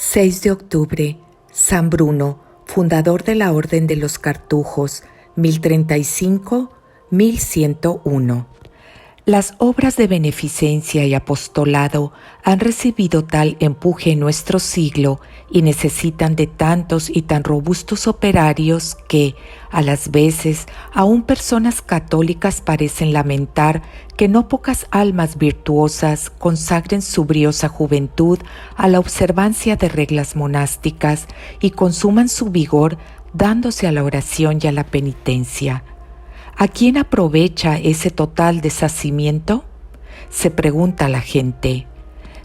6 de octubre, San Bruno, fundador de la Orden de los Cartujos, 1035-1101. Las obras de beneficencia y apostolado han recibido tal empuje en nuestro siglo y necesitan de tantos y tan robustos operarios que, a las veces, aún personas católicas parecen lamentar que no pocas almas virtuosas consagren su briosa juventud a la observancia de reglas monásticas y consuman su vigor dándose a la oración y a la penitencia. ¿A quién aprovecha ese total deshacimiento? Se pregunta la gente.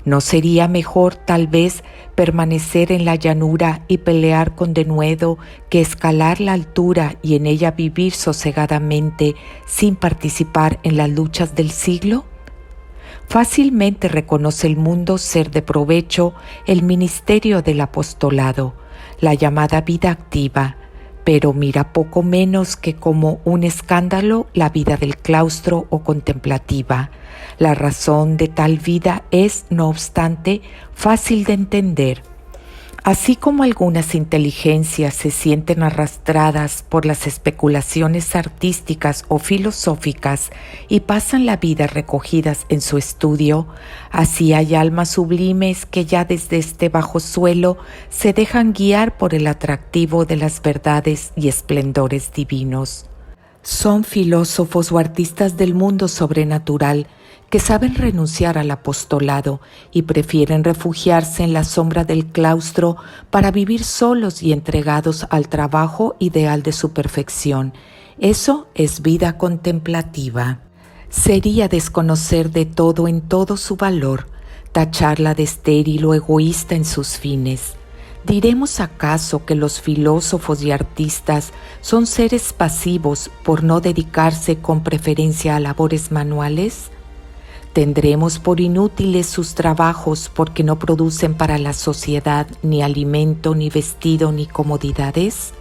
¿No sería mejor, tal vez, permanecer en la llanura y pelear con denuedo que escalar la altura y en ella vivir sosegadamente sin participar en las luchas del siglo? Fácilmente reconoce el mundo ser de provecho el ministerio del apostolado, la llamada vida activa, pero mira poco menos que como un escándalo la vida del claustro o contemplativa. La razón de tal vida es, no obstante, fácil de entender. Así como algunas inteligencias se sienten arrastradas por las especulaciones artísticas o filosóficas y pasan la vida recogidas en su estudio, así hay almas sublimes que ya desde este bajo suelo se dejan guiar por el atractivo de las verdades y esplendores divinos. Son filósofos o artistas del mundo sobrenatural que saben renunciar al apostolado y prefieren refugiarse en la sombra del claustro para vivir solos y entregados al trabajo ideal de su perfección. Eso es vida contemplativa. Sería desconocer de todo en todo su valor, tacharla de estéril o egoísta en sus fines. ¿Diremos acaso que los filósofos y artistas son seres pasivos por no dedicarse con preferencia a labores manuales? ¿Tendremos por inútiles sus trabajos porque no producen para la sociedad ni alimento, ni vestido, ni comodidades?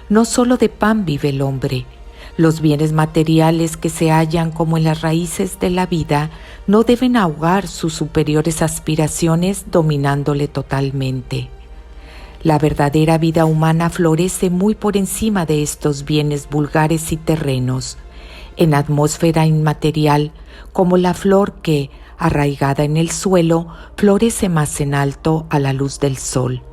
No solo de pan vive el hombre. Los bienes materiales que se hallan como en las raíces de la vida no deben ahogar sus superiores aspiraciones dominándole totalmente. La verdadera vida humana florece muy por encima de estos bienes vulgares y terrenos, en atmósfera inmaterial, como la flor que, arraigada en el suelo, florece más en alto a la luz del sol.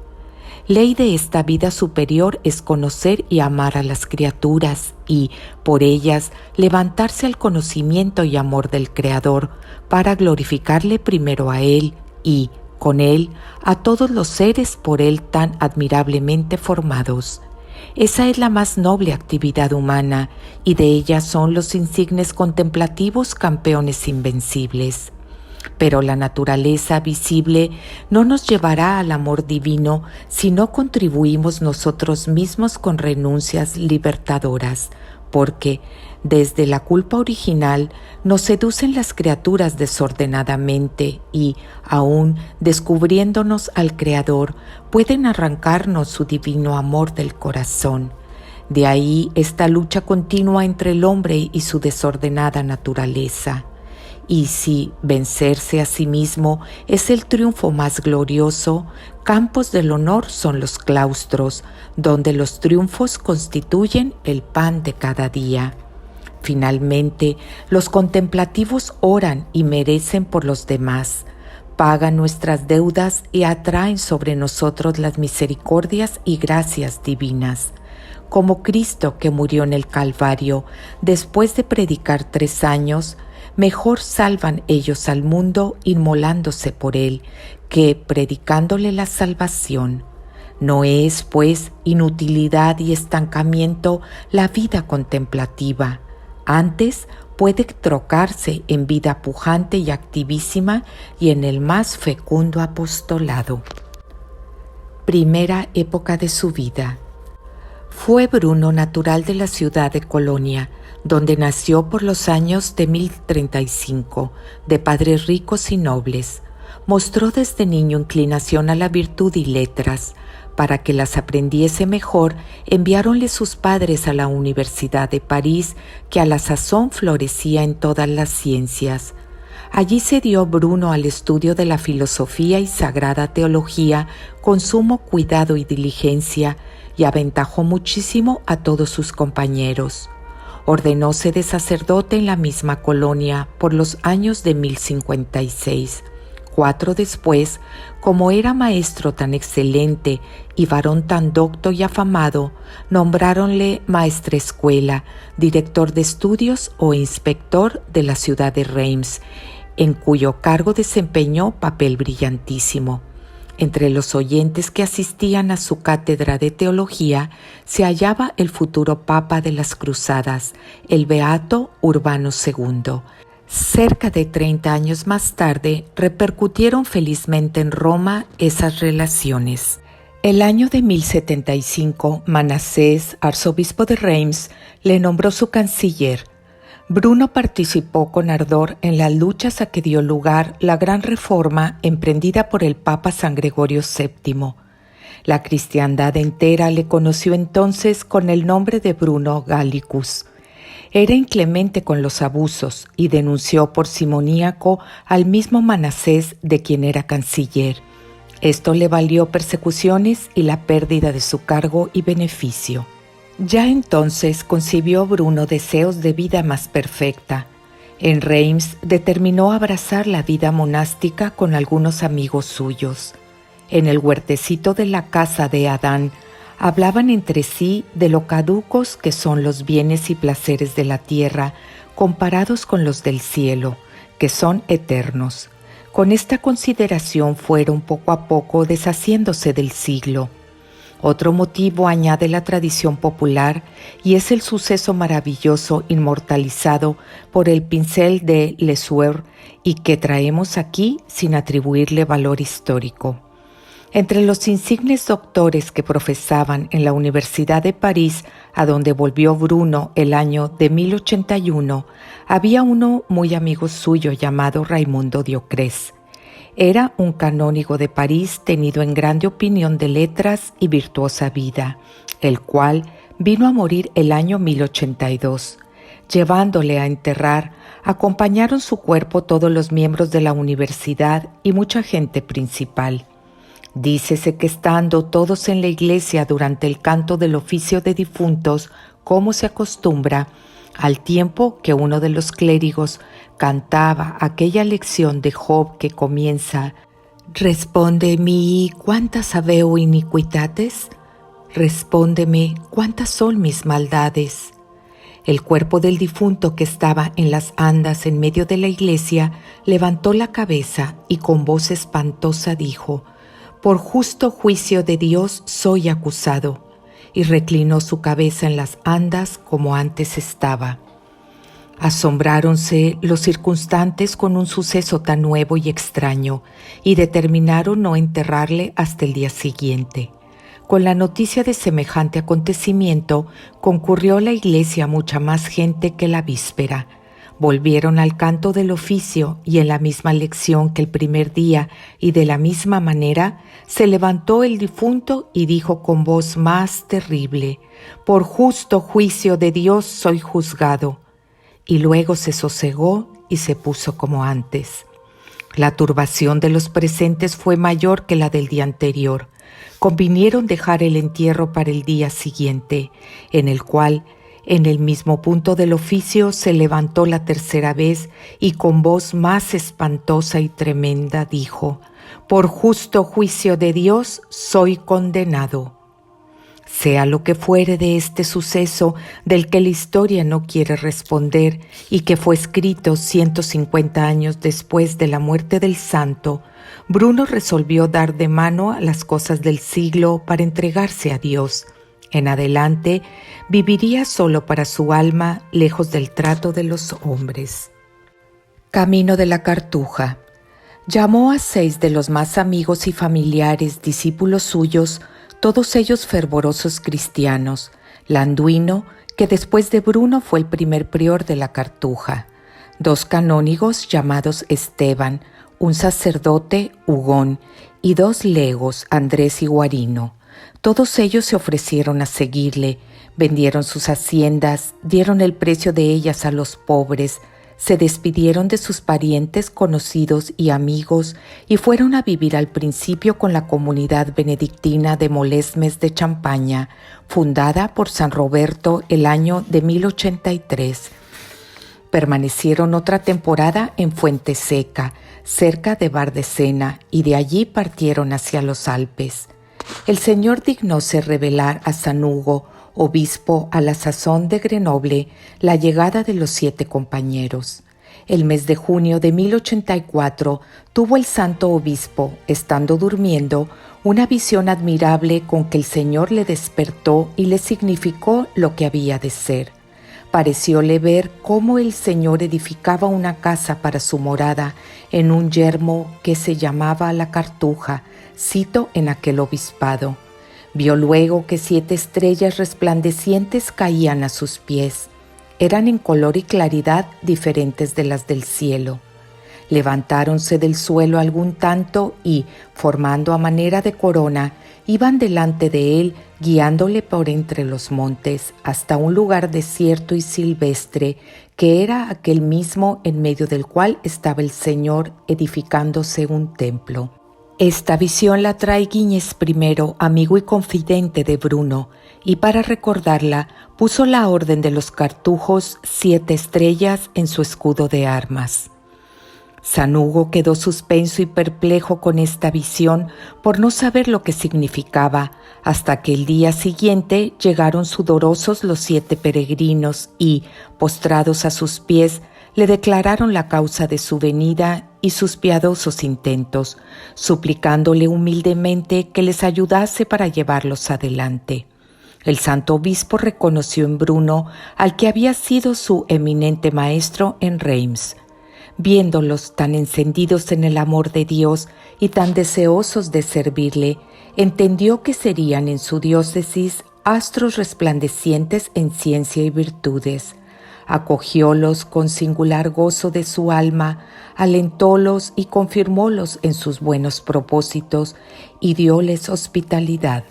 Ley de esta vida superior es conocer y amar a las criaturas y, por ellas, levantarse al conocimiento y amor del Creador para glorificarle primero a Él y, con Él, a todos los seres por Él tan admirablemente formados. Esa es la más noble actividad humana y de ella son los insignes contemplativos campeones invencibles. Pero la naturaleza visible no nos llevará al amor divino si no contribuimos nosotros mismos con renuncias libertadoras, porque desde la culpa original nos seducen las criaturas desordenadamente y, aun descubriéndonos al Creador, pueden arrancarnos su divino amor del corazón. De ahí esta lucha continua entre el hombre y su desordenada naturaleza. Y si vencerse a sí mismo es el triunfo más glorioso, campos del honor son los claustros, donde los triunfos constituyen el pan de cada día. Finalmente, los contemplativos oran y merecen por los demás, pagan nuestras deudas y atraen sobre nosotros las misericordias y gracias divinas. Como Cristo que murió en el Calvario, después de predicar 3 años, mejor salvan ellos al mundo inmolándose por él que predicándole la salvación. No es, pues, inutilidad y estancamiento la vida contemplativa. Antes puede trocarse en vida pujante y activísima y en el más fecundo apostolado. Primera época de su vida. Fue Bruno natural de la ciudad de Colonia, donde nació por los años de 1035, de padres ricos y nobles. Mostró desde niño inclinación a la virtud y letras. Para que las aprendiese mejor, enviáronle sus padres a la Universidad de París, que a la sazón florecía en todas las ciencias. Allí se dio Bruno al estudio de la filosofía y sagrada teología con sumo cuidado y diligencia, y aventajó muchísimo a todos sus compañeros. Ordenóse de sacerdote en la misma colonia por los años de 1056. 4 después, como era maestro tan excelente y varón tan docto y afamado, nombráronle maestrescuela, director de estudios o inspector de la ciudad de Reims, en cuyo cargo desempeñó papel brillantísimo. Entre los oyentes que asistían a su cátedra de teología se hallaba el futuro papa de las cruzadas, el beato Urbano II. Cerca de 30 años más tarde, repercutieron felizmente en Roma esas relaciones. El año de 1075, Manasés, arzobispo de Reims, le nombró su canciller. Bruno participó con ardor en las luchas a que dio lugar la gran reforma emprendida por el Papa San Gregorio VII. La cristiandad entera le conoció entonces con el nombre de Bruno Gallicus. Era inclemente con los abusos y denunció por simoníaco al mismo Manasés de quien era canciller. Esto le valió persecuciones y la pérdida de su cargo y beneficio. Ya entonces concibió Bruno deseos de vida más perfecta. En Reims determinó abrazar la vida monástica con algunos amigos suyos. En el huertecito de la casa de Adán hablaban entre sí de lo caducos que son los bienes y placeres de la tierra comparados con los del cielo, que son eternos. Con esta consideración fueron poco a poco deshaciéndose del siglo. Otro motivo añade la tradición popular y es el suceso maravilloso inmortalizado por el pincel de Lesueur y que traemos aquí sin atribuirle valor histórico. Entre los insignes doctores que profesaban en la Universidad de París, a donde volvió Bruno el año de 1081, había uno muy amigo suyo llamado Raimundo Diocrés. Era un canónigo de París tenido en grande opinión de letras y virtuosa vida, el cual vino a morir el año 1082. Llevándole a enterrar, acompañaron su cuerpo todos los miembros de la universidad y mucha gente principal. Dícese que estando todos en la iglesia durante el canto del oficio de difuntos, como se acostumbra, al tiempo que uno de los clérigos cantaba aquella lección de Job que comienza «Respóndeme, ¿cuántas habeo iniquitates? Respóndeme, ¿cuántas son mis maldades?» El cuerpo del difunto que estaba en las andas en medio de la iglesia levantó la cabeza y con voz espantosa dijo «Por justo juicio de Dios soy acusado», y reclinó su cabeza en las andas como antes estaba. Asombráronse los circunstantes con un suceso tan nuevo y extraño y determinaron no enterrarle hasta el día siguiente. Con la noticia de semejante acontecimiento concurrió a la iglesia mucha más gente que la víspera. Volvieron al canto del oficio y en la misma lección que el primer día y de la misma manera se levantó el difunto y dijo con voz más terrible: «Por justo juicio de Dios soy juzgado». Y luego se sosegó y se puso como antes. La turbación de los presentes fue mayor que la del día anterior. Convinieron dejar el entierro para el día siguiente, en el cual, en el mismo punto del oficio, se levantó la tercera vez y con voz más espantosa y tremenda dijo: «Por justo juicio de Dios soy condenado». Sea lo que fuere de este suceso del que la historia no quiere responder y que fue escrito 150 años después de la muerte del santo, Bruno resolvió dar de mano a las cosas del siglo para entregarse a Dios. En adelante viviría solo para su alma, lejos del trato de los hombres. Camino de la Cartuja. Llamó a 6 de los más amigos y familiares discípulos suyos, todos ellos fervorosos cristianos, Landuino, que después de Bruno fue el primer prior de la Cartuja, 2 canónigos llamados Esteban, un sacerdote, Hugón, y 2 legos, Andrés y Guarino. Todos ellos se ofrecieron a seguirle, vendieron sus haciendas, dieron el precio de ellas a los pobres, Se despidieron de sus parientes, conocidos y amigos y fueron a vivir al principio con la comunidad benedictina de Molesmes de Champaña, fundada por San Roberto el año de 1083. Permanecieron otra temporada en Fuente Seca, cerca de Bardecena, y de allí partieron hacia los Alpes. El Señor dignóse revelar a San Hugo, obispo a la sazón de Grenoble, la llegada de los 7 compañeros. El mes de junio de 1084 tuvo el santo obispo, estando durmiendo, una visión admirable con que el Señor le despertó y le significó lo que había de ser. Parecióle ver cómo el Señor edificaba una casa para su morada en un yermo que se llamaba La Cartuja, sito en aquel obispado. Vio luego que 7 estrellas resplandecientes caían a sus pies. Eran en color y claridad diferentes de las del cielo. Levantáronse del suelo algún tanto y, formando a manera de corona, iban delante de él, guiándole por entre los montes, hasta un lugar desierto y silvestre, que era aquel mismo en medio del cual estaba el Señor edificándose un templo. Esta visión la trae Guíñez I, amigo y confidente de Bruno, y para recordarla puso la orden de los cartujos 7 estrellas en su escudo de armas. San Hugo quedó suspenso y perplejo con esta visión por no saber lo que significaba, hasta que el día siguiente llegaron sudorosos los 7 peregrinos y, postrados a sus pies, le declararon la causa de su venida y sus piadosos intentos, suplicándole humildemente que les ayudase para llevarlos adelante. El santo obispo reconoció en Bruno al que había sido su eminente maestro en Reims. Viéndolos tan encendidos en el amor de Dios y tan deseosos de servirle, entendió que serían en su diócesis astros resplandecientes en ciencia y virtudes. Acogiólos con singular gozo de su alma, alentólos y confirmólos en sus buenos propósitos y dióles hospitalidad.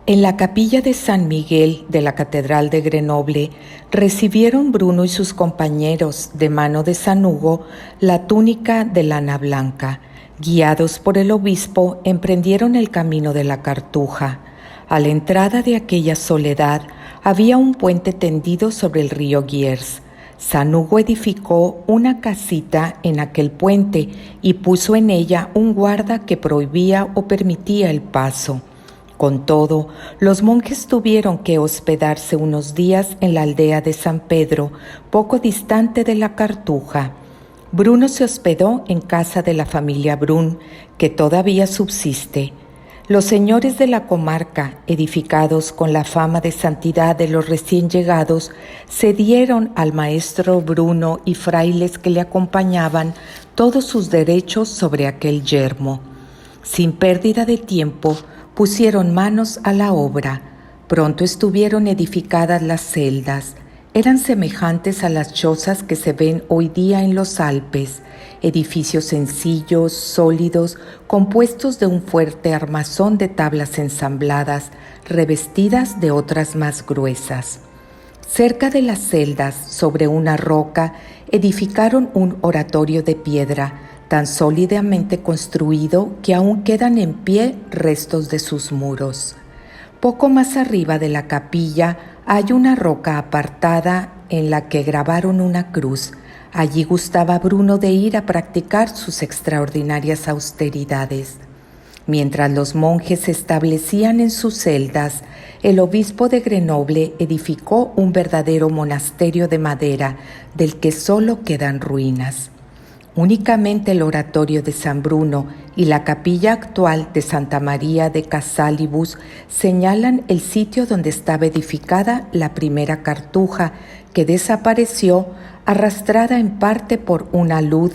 En la capilla de San Miguel de la Catedral de Grenoble recibieron Bruno y sus compañeros de mano de San Hugo la túnica de lana blanca. Guiados por el obispo, emprendieron el camino de la Cartuja. A la entrada de aquella soledad había un puente tendido sobre el río Giers. San Hugo edificó una casita en aquel puente y puso en ella un guarda que prohibía o permitía el paso. Con todo, los monjes tuvieron que hospedarse unos días en la aldea de San Pedro, poco distante de la Cartuja. Bruno se hospedó en casa de la familia Brun, que todavía subsiste. Los señores de la comarca, edificados con la fama de santidad de los recién llegados, cedieron al maestro Bruno y frailes que le acompañaban todos sus derechos sobre aquel yermo. Sin pérdida de tiempo, pusieron manos a la obra. Pronto estuvieron edificadas las celdas. Eran semejantes a las chozas que se ven hoy día en los Alpes, edificios sencillos, sólidos, compuestos de un fuerte armazón de tablas ensambladas, revestidas de otras más gruesas. Cerca de las celdas, sobre una roca, edificaron un oratorio de piedra, tan sólidamente construido que aún quedan en pie restos de sus muros. Poco más arriba de la capilla hay una roca apartada en la que grabaron una cruz. Allí gustaba Bruno de ir a practicar sus extraordinarias austeridades. Mientras los monjes se establecían en sus celdas, el obispo de Grenoble edificó un verdadero monasterio de madera del que solo quedan ruinas. Únicamente el oratorio de San Bruno y la capilla actual de Santa María de Casalibus señalan el sitio donde estaba edificada la primera cartuja, que desapareció arrastrada en parte por una luz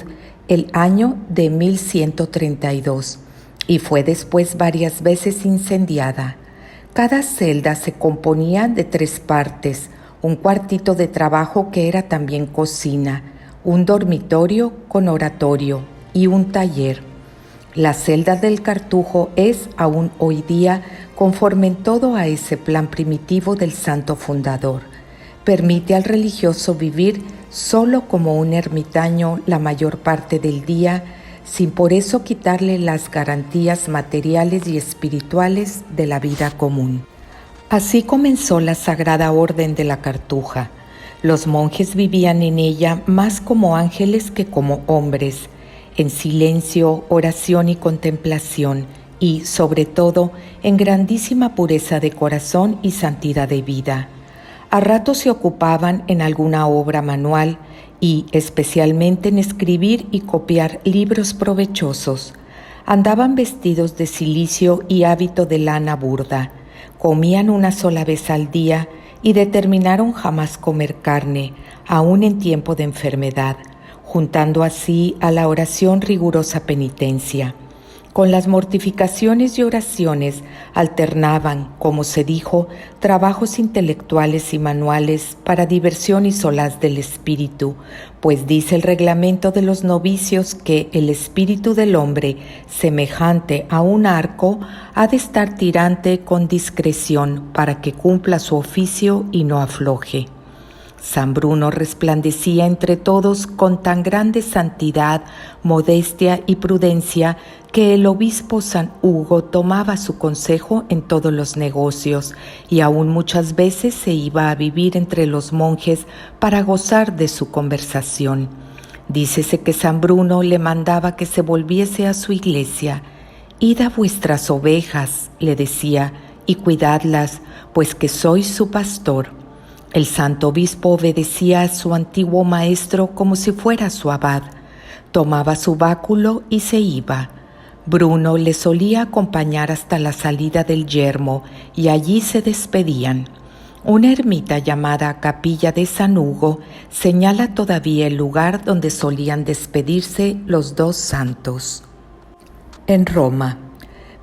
el año de 1132 y fue después varias veces incendiada. Cada celda se componía de 3 partes, un cuartito de trabajo que era también cocina, un dormitorio con oratorio y un taller. La celda del Cartujo es aún hoy día conforme en todo a ese plan primitivo del santo fundador. Permite al religioso vivir solo como un ermitaño la mayor parte del día, sin por eso quitarle las garantías materiales y espirituales de la vida común. Así comenzó la Sagrada Orden de la Cartuja. Los monjes vivían en ella más como ángeles que como hombres, en silencio, oración y contemplación, y, sobre todo, en grandísima pureza de corazón y santidad de vida. A ratos se ocupaban en alguna obra manual y, especialmente, en escribir y copiar libros provechosos. Andaban vestidos de cilicio y hábito de lana burda. Comían una sola vez al día y determinaron jamás comer carne, aun en tiempo de enfermedad, juntando así a la oración rigurosa penitencia. Con las mortificaciones y oraciones alternaban, como se dijo, trabajos intelectuales y manuales para diversión y solaz del espíritu, pues dice el reglamento de los novicios que el espíritu del hombre, semejante a un arco, ha de estar tirante con discreción para que cumpla su oficio y no afloje. San Bruno resplandecía entre todos con tan grande santidad, modestia y prudencia que el obispo San Hugo tomaba su consejo en todos los negocios y aún muchas veces se iba a vivir entre los monjes para gozar de su conversación. Dícese que San Bruno le mandaba que se volviese a su iglesia. «Id a vuestras ovejas», le decía, «y cuidadlas, pues que soy su pastor». El santo obispo obedecía a su antiguo maestro como si fuera su abad. Tomaba su báculo y se iba. Bruno le solía acompañar hasta la salida del yermo y allí se despedían. Una ermita llamada Capilla de San Hugo señala todavía el lugar donde solían despedirse los dos santos. En Roma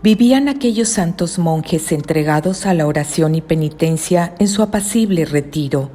vivían aquellos santos monjes entregados a la oración y penitencia en su apacible retiro.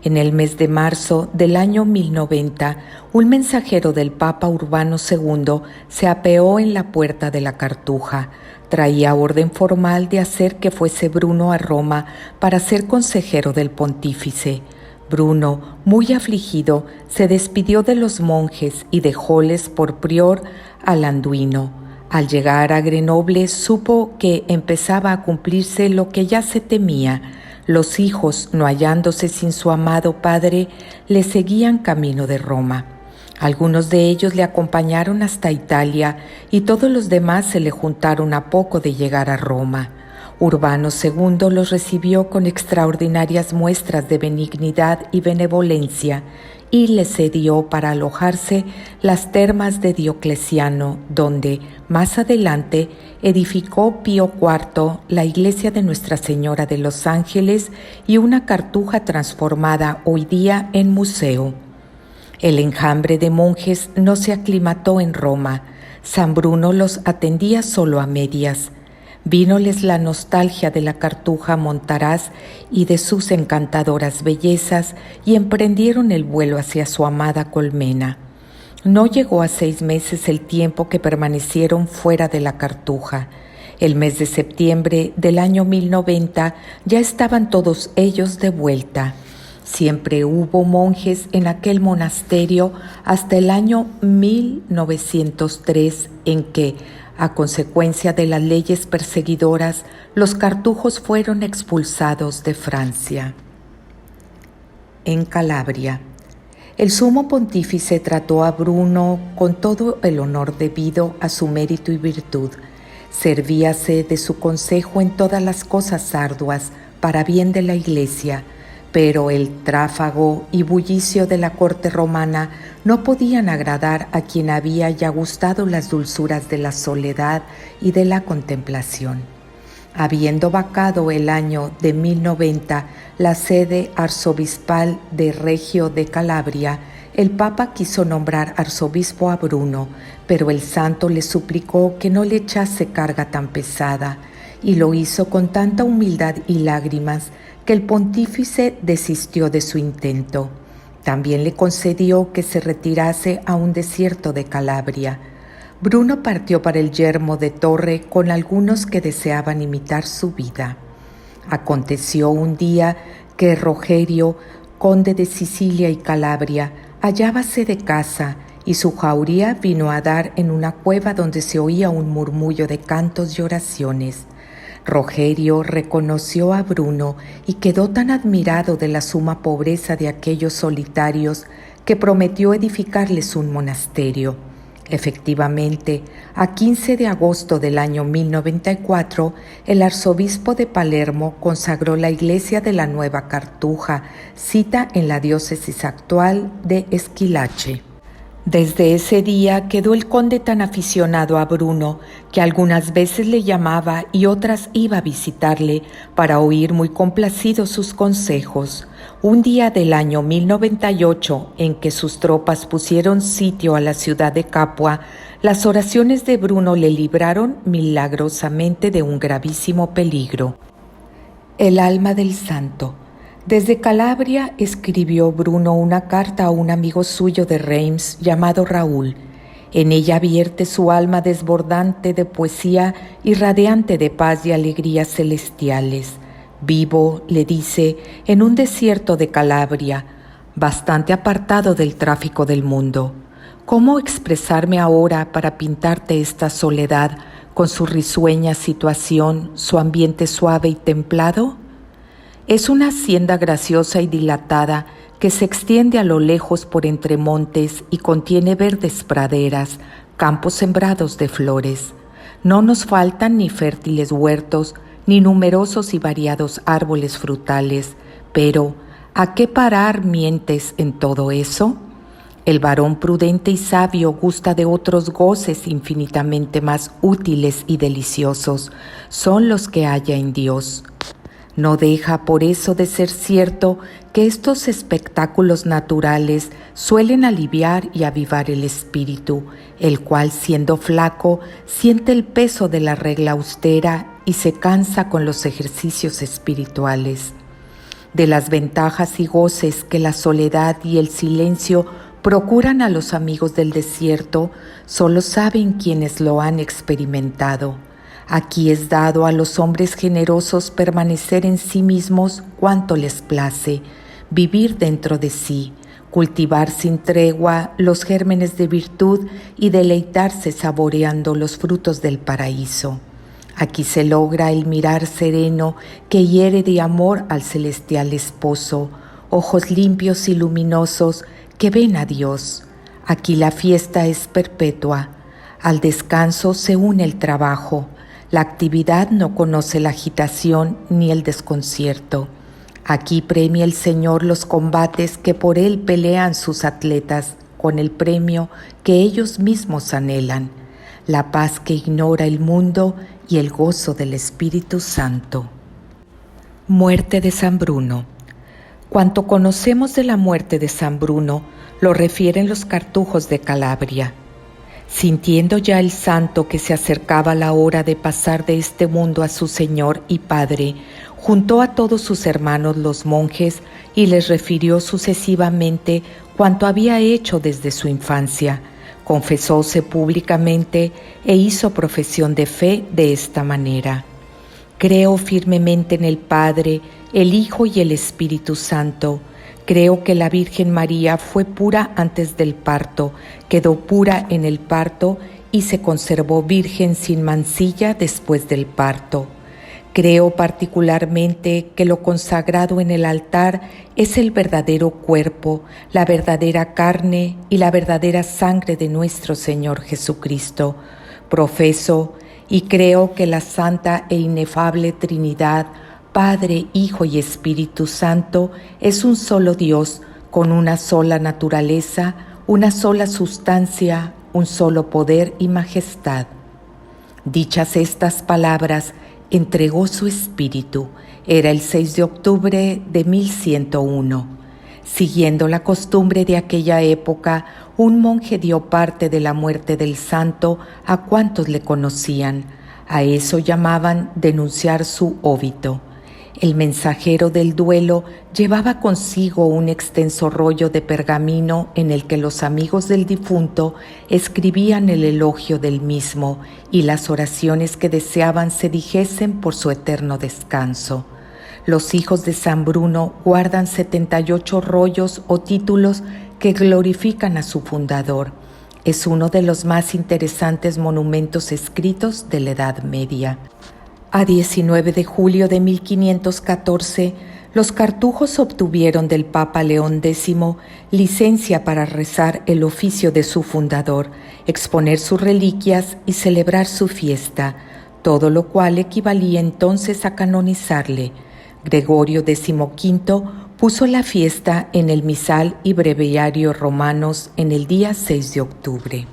En el mes de marzo del año 1090, un mensajero del Papa Urbano II se apeó en la puerta de la Cartuja. Traía orden formal de hacer que fuese Bruno a Roma para ser consejero del pontífice. Bruno, muy afligido, se despidió de los monjes y dejóles por prior al Anduino. Al llegar a Grenoble supo que empezaba a cumplirse lo que ya se temía. Los hijos, no hallándose sin su amado padre, le seguían camino de Roma. Algunos de ellos le acompañaron hasta Italia y todos los demás se le juntaron a poco de llegar a Roma. Urbano II los recibió con extraordinarias muestras de benignidad y benevolencia y les cedió para alojarse las termas de Diocleciano, donde, más adelante, edificó Pío IV la iglesia de Nuestra Señora de los Ángeles y una cartuja transformada hoy día en museo. El enjambre de monjes no se aclimató en Roma. San Bruno los atendía solo a medias. Vínoles la nostalgia de la Cartuja Montaraz y de sus encantadoras bellezas y emprendieron el vuelo hacia su amada Colmena. No llegó a 6 meses el tiempo que permanecieron fuera de la Cartuja. El mes de septiembre del año 1090 ya estaban todos ellos de vuelta. Siempre hubo monjes en aquel monasterio hasta el año 1903, en que, a consecuencia de las leyes perseguidoras, los cartujos fueron expulsados de Francia. En Calabria, el sumo pontífice trató a Bruno con todo el honor debido a su mérito y virtud. Servíase de su consejo en todas las cosas arduas para bien de la Iglesia, pero el tráfago y bullicio de la corte romana no podían agradar a quien había ya gustado las dulzuras de la soledad y de la contemplación. Habiendo vacado el año de 1090 la sede arzobispal de Regio de Calabria, el Papa quiso nombrar arzobispo a Bruno, pero el santo le suplicó que no le echase carga tan pesada, y lo hizo con tanta humildad y lágrimas que el pontífice desistió de su intento. También le concedió que se retirase a un desierto de Calabria. Bruno partió para el yermo de Torre con algunos que deseaban imitar su vida. Aconteció un día que Rogerio, conde de Sicilia y Calabria, hallábase de caza, y su jauría vino a dar en una cueva donde se oía un murmullo de cantos y oraciones. Rogerio reconoció a Bruno y quedó tan admirado de la suma pobreza de aquellos solitarios que prometió edificarles un monasterio. Efectivamente, a 15 de agosto del año 1094, el arzobispo de Palermo consagró la iglesia de la Nueva Cartuja, sita en la diócesis actual de Esquilache. Desde ese día quedó el conde tan aficionado a Bruno que algunas veces le llamaba y otras iba a visitarle para oír muy complacido sus consejos. Un día del año 1098, en que sus tropas pusieron sitio a la ciudad de Capua, las oraciones de Bruno le libraron milagrosamente de un gravísimo peligro. El alma del santo. Desde Calabria escribió Bruno una carta a un amigo suyo de Reims llamado Raúl. En ella vierte su alma desbordante de poesía y radiante de paz y alegrías celestiales. Vivo, le dice, en un desierto de Calabria, bastante apartado del tráfico del mundo. ¿Cómo expresarme ahora para pintarte esta soledad con su risueña situación, su ambiente suave y templado? Es una hacienda graciosa y dilatada que se extiende a lo lejos por entre montes y contiene verdes praderas, campos sembrados de flores. No nos faltan ni fértiles huertos, ni numerosos y variados árboles frutales, pero ¿a qué parar mientes en todo eso? El varón prudente y sabio gusta de otros goces infinitamente más útiles y deliciosos, son los que halla en Dios. No deja por eso de ser cierto que estos espectáculos naturales suelen aliviar y avivar el espíritu, el cual, siendo flaco, siente el peso de la regla austera y se cansa con los ejercicios espirituales. De las ventajas y goces que la soledad y el silencio procuran a los amigos del desierto, solo saben quienes lo han experimentado. Aquí es dado a los hombres generosos permanecer en sí mismos cuanto les place, vivir dentro de sí, cultivar sin tregua los gérmenes de virtud y deleitarse saboreando los frutos del paraíso. Aquí se logra el mirar sereno que hiere de amor al celestial esposo, ojos limpios y luminosos que ven a Dios. Aquí la fiesta es perpetua, al descanso se une el trabajo. La actividad no conoce la agitación ni el desconcierto. Aquí premia el Señor los combates que por Él pelean sus atletas con el premio que ellos mismos anhelan, la paz que ignora el mundo y el gozo del Espíritu Santo. Muerte de San Bruno. Cuanto conocemos de la muerte de San Bruno, lo refieren los cartujos de Calabria. Sintiendo ya el santo que se acercaba la hora de pasar de este mundo a su Señor y Padre, juntó a todos sus hermanos los monjes y les refirió sucesivamente cuanto había hecho desde su infancia. Confesóse públicamente e hizo profesión de fe de esta manera: creo firmemente en el Padre, el Hijo y el Espíritu Santo. Creo que la Virgen María fue pura antes del parto, quedó pura en el parto y se conservó virgen sin mancilla después del parto. Creo particularmente que lo consagrado en el altar es el verdadero cuerpo, la verdadera carne y la verdadera sangre de nuestro Señor Jesucristo. Profeso y creo que la Santa e Inefable Trinidad, Padre, Hijo y Espíritu Santo, es un solo Dios, con una sola naturaleza, una sola sustancia, un solo poder y majestad. Dichas estas palabras, entregó su espíritu. Era el 6 de octubre de 1101. Siguiendo la costumbre de aquella época, un monje dio parte de la muerte del santo a cuantos le conocían. A eso llamaban denunciar su óbito. El mensajero del duelo llevaba consigo un extenso rollo de pergamino en el que los amigos del difunto escribían el elogio del mismo y las oraciones que deseaban se dijesen por su eterno descanso. Los hijos de San Bruno guardan 78 rollos o títulos que glorifican a su fundador. Es uno de los más interesantes monumentos escritos de la Edad Media. A 19 de julio de 1514, los cartujos obtuvieron del Papa León X licencia para rezar el oficio de su fundador, exponer sus reliquias y celebrar su fiesta, todo lo cual equivalía entonces a canonizarle. Gregorio XV puso la fiesta en el misal y breviario romanos en el día 6 de octubre.